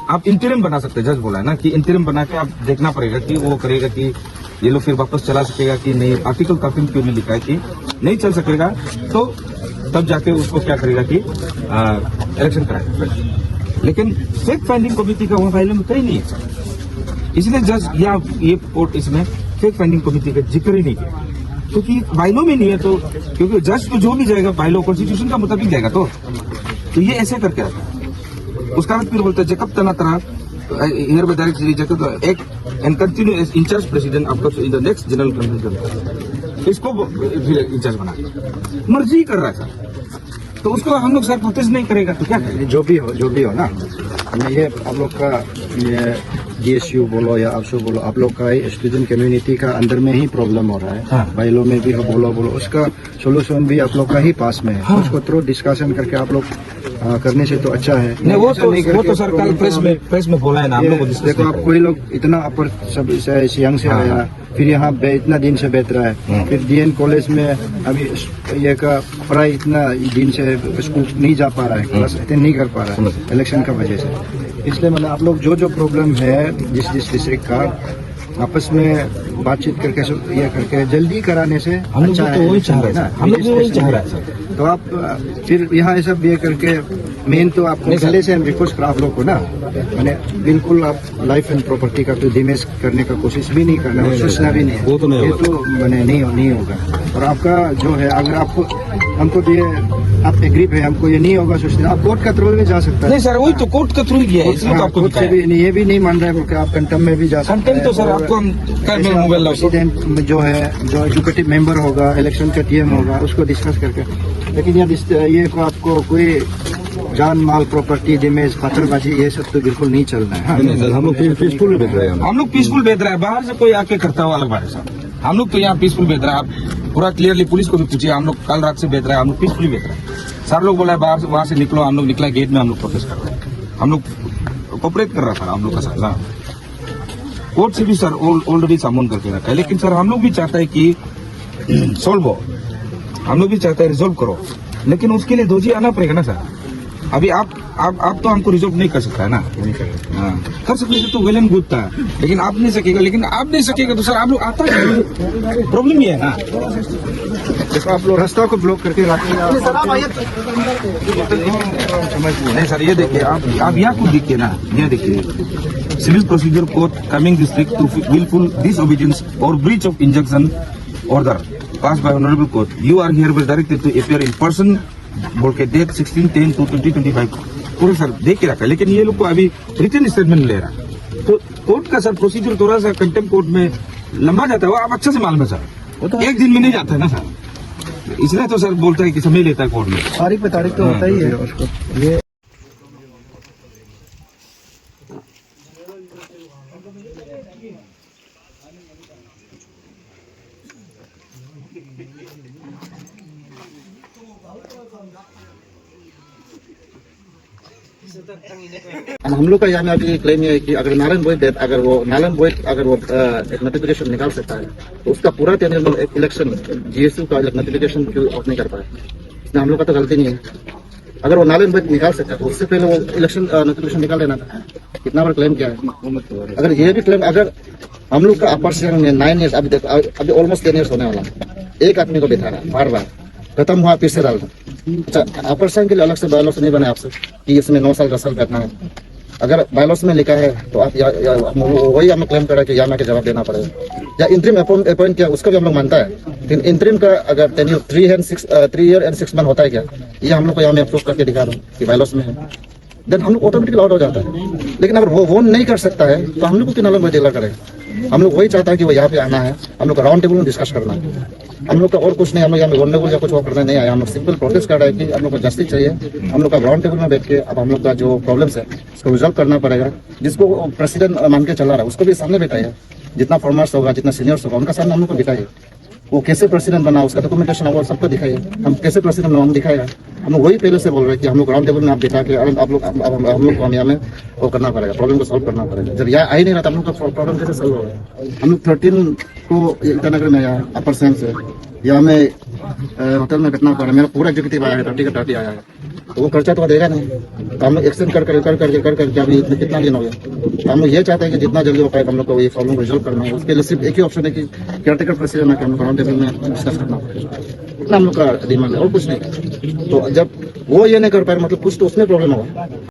आप इंटरिम बना सकते हैं, जज बोला है ना कि इंटरिम बना के आप देखना पड़ेगा कि वो करेगा कि ये लोग फिर वापस चला सकेगा कि नहीं। आर्टिकल 13 क्यों में लिखा है कि नहीं चल सकेगा, तो तब जाके उसको क्या करेगा कि इलेक्शन कराएगा। लेकिन फैक्ट फाइंडिंग कमेटी का वहाँ फाइलों में कहीं नहीं है, इसलिए जज या ये कोर्ट इसमें फैक्ट फाइंडिंग कमेटी का जिक्र ही नहीं किया, क्योंकि बाइलो में नहीं है। तो क्योंकि जज तो जो भी जाएगा बाइलो कॉन्स्टिट्यूशन का मुताबिक जाएगा, तो ये ऐसे करके आता है। उसका बाद फिर बोलते हैं जकब तना तरह hereby direct act and continue as in-charge president after in the next general convention. इसको फिर इंचार्ज बना मर्जी कर रहा है, तो उसको हम लोग सर प्रोटेस्ट नहीं करेगा तो क्या करें। जो भी हो ना, ये आप लोग का ये DSU बोलो या ABSU बोलो, आप लोग का स्टूडेंट कम्युनिटी का अंदर में ही प्रॉब्लम हो रहा है। हाँ। बाइलो में भी हो बोलो उसका सोल्यूशन भी आप लोग का ही पास में है। हाँ। उसको थ्रू डिस्कशन करके आप लोग करने से तो अच्छा है। नहीं, वो तो सर कल प्रेस में बोला है ना, हम लोग देखो आप कोई लोग इतना अपर सब सियांग से आया, फिर यहाँ इतना दिन से बैठ रहा है, फिर DN कॉलेज में अभी ये का पढ़ाई इतना दिन से स्कूल नहीं जा पा रहा है, क्लास अटेंड नहीं कर पा रहा है इलेक्शन का वजह से। इसलिए मतलब आप लोग जो प्रॉब्लम है जिस डिस्ट्रिक्ट का आपस में बातचीत करके ये करके जल्दी कराने से हम लोग अच्छा तो वही चाह रहे हैं, हम लोग भी वही चाह रहे हैं सर। तो आप फिर यहाँ ये सब ये करके मेन तो आप पहले से हम रिक्वेस्ट करा आप लोग को ना, मैंने बिल्कुल आप लाइफ एंड प्रॉपर्टी का तो डिमेज करने का कोशिश भी नहीं करना, सोचना भी नहीं है, वो तो नहीं ये होगा। तो मैंने नहीं होगा। और आपका जो है अगर आपको हमको तो ये आप एग्रीप है, हमको ये नहीं होगा सोचना, आप कोर्ट का थ्रू में जा सकता है। नहीं सर, वही तो कोर्ट का थ्रू किया है, इसलिए तो आपको कोर्ट से भी ये भी नहीं मान रहा है बोल के आप कंटेम्प्ट में भी जा सकते कंटेंट तो सर आपको हम मोबाइल प्रेसिडेंट जो है, जो एजुकेटिव मेंबर होगा, इलेक्शन का TM होगा, उसको डिस्कस करके। लेकिन ये को आपको कोई जान माल प्रॉपर्टी डैमेज पत्थरबाजी ये सब तो बिल्कुल नहीं चलना है। हम लोग पीसफुल बेच रहे हैं, हम लोग पीसफुल बेच रहे हैं। बाहर से कोई आके करता हुआ अलग बात है सर, हम लोग तो यहाँ पीसफुल बेच रहे हैं। आप पूरा क्लियरली पुलिस को भी पूछिए, हम लोग कल रात से बेच रहे हैं, हम लोग पीसफुली बेच रहे हैं। सर लोग बोला है बाहर वहां से निकलो, हम लोग निकला गेट में, हम लोग प्रोटेस्ट कर रहे हैं, हम लोग कोऑपरेट कर रहा था हम लोग का सर। कोर्ट से भी सर ऑलरेडी सामन करके रखा है, लेकिन सर हम लोग भी चाहता है कि सॉल्व हो, हम लोग भी चाहते हैं रिजोल्व करो, लेकिन उसके लिए दोषी आना पड़ेगा ना सर। अभी आप तो हमको रिजोल्व नहीं कर सकता है ना। हाँ, कर सकते तो वेल एंड गुड था, लेकिन आप नहीं सकेगा, लेकिन आप नहीं सकेगा तो सर आप लोग आता है, प्रॉब्लम ये है ना। देखो आप लोग रास्ता को ब्लॉक करके रखें नहीं सर, ये देखिए आप यहाँ को देखिए ना, ये देखिए civil procedure court coming district to wilful disobedience और breach of injunction order passed by honorable court. You are hereby directed to appear in person बोल के डेट 16/10/2025 पूरा सर देख के रखा है। लेकिन ये लोग को अभी रिटन स्टेटमेंट ले रहा है, तो कोर्ट का सर प्रोसीजर थोड़ा सा कंटेम्प्ट कोर्ट में लंबा जाता है। वो आप अच्छे से मालूम है सर, एक दिन में नहीं जाता है ना सर, इसलिए तो सर बोलता है कि समय लेता है कोर्ट में। तारीख पे तारीख तो होता ही है उसको। ये हम लोग का यहाँ में अभी क्लेम ये है कि अगर नारायण बोई अगर वो एक नोटिफिकेशन निकाल सकता है तो उसका पूरा टेन्योर एक इलेक्शन GSU का नोटिफिकेशन क्यों ऑफ नहीं कर पाए, इसमें हम लोग का तो गलती नहीं है। अगर वो नारायण बोई निकाल सकता है तो उससे पहले वो इलेक्शन नोटिफिकेशन निकाल लेना था। कितना बार क्लेम किया है। अगर ये भी क्लेम, अगर हम लोग का अपर सियांग में 9 ईयर्स अभी ऑलमोस्ट 10 ईयर्स होने वाला, एक आदमी को बिठा रहा बार खत्म हुआ फिर से डालना। अच्छा, अपर सियांग के लिए अलग से बायलॉस नहीं बनाए आपसे कि इसमें 9 साल 10 साल बैठना है। अगर बायलॉस में लिखा है तो आप वही हमें क्लेम करा कि यहाँ के जवाब देना पड़ेगा, या इंटरिम अपॉइंट किया उसका भी हम लोग मानता है, लेकिन इंटरिम का अगर 3 ईयर एंड 6 मंथ होता है क्या, ये हम लोग को यहाँ में अप्रूव करके दिखा दो कि बायलॉस में है, देन हम लोग ऑटोमेटिकली आउट हो जाता है। लेकिन अगर वो नहीं कर सकता है तो हम लोग को क्यों नालम में डिक्लेयर करेगा। हम लोग वही चाहता है कि वो यहाँ पे आना है, हम लोग का राउंड टेबल में डिस्कस करना है। हम लोग का और कुछ नहीं, हम लोग यहाँ वनरेबल या कुछ और करने नहीं आया, हम लोग सिंपल प्रोटेस्ट कर रहे हैं कि हम लोग को जस्टिस चाहिए। हम लोग का राउंड टेबल में बैठ के अब हम लोग का जो प्रॉब्लम्स है उसको रिजॉल्व करना पड़ेगा। जिसको प्रेसिडेंट मान के चला रहा है उसको भी सामने बैठाइए, जितना फॉर्मर्स होगा जितना सीनियर्स होगा उनका सामने हम लोग को दिखाइए, वो कैसे प्रेसिडेंट बना उसका डॉक्यूमेंटेशन होगा सबको दिखाइए। हम कैसे प्रेसिडेंट बना हम दिखाएगा। हम लोग वही पहले से बोल रहे हैं कि हम लोग राउंड टेबल में आप बिठा के आप लोग हम लोग को हम यहाँ में वो करना पड़ेगा, प्रॉब्लम को सॉल्व करना पड़ेगा। जब यहाँ आ ही नहीं रहा था हम लोग का प्रॉब्लम कैसे सॉल्व होगा। हम लोग 13 को ईटानगर में आया अपर सियांग से, यहाँ में होटल में बैठना पड़ा। मेरा पूरा एग्जीक्यूटिव आया है, 30 का 30 आया है। तो वो खर्चा तो देगा नहीं। तो हम लोग एक्सटेंड कर करके अभी कितना दिन हो गया। तो हम लोग ये चाहते हैं कि जितना जल्दी हो पाए हम लोग को ये प्रॉब्लम रिजॉल्व करना है। उसके लिए सिर्फ एक ही ऑप्शन है कि केयरटेकर प्रेसिडेंट आके हम लोग राउंड टेबल में डिस्कस करना पड़ेगा। इतना हम लोग का डिमांड है और कुछ नहीं। तो जब वो ये नहीं कर पाए मतलब कुछ तो उसमें प्रॉब्लम होगा।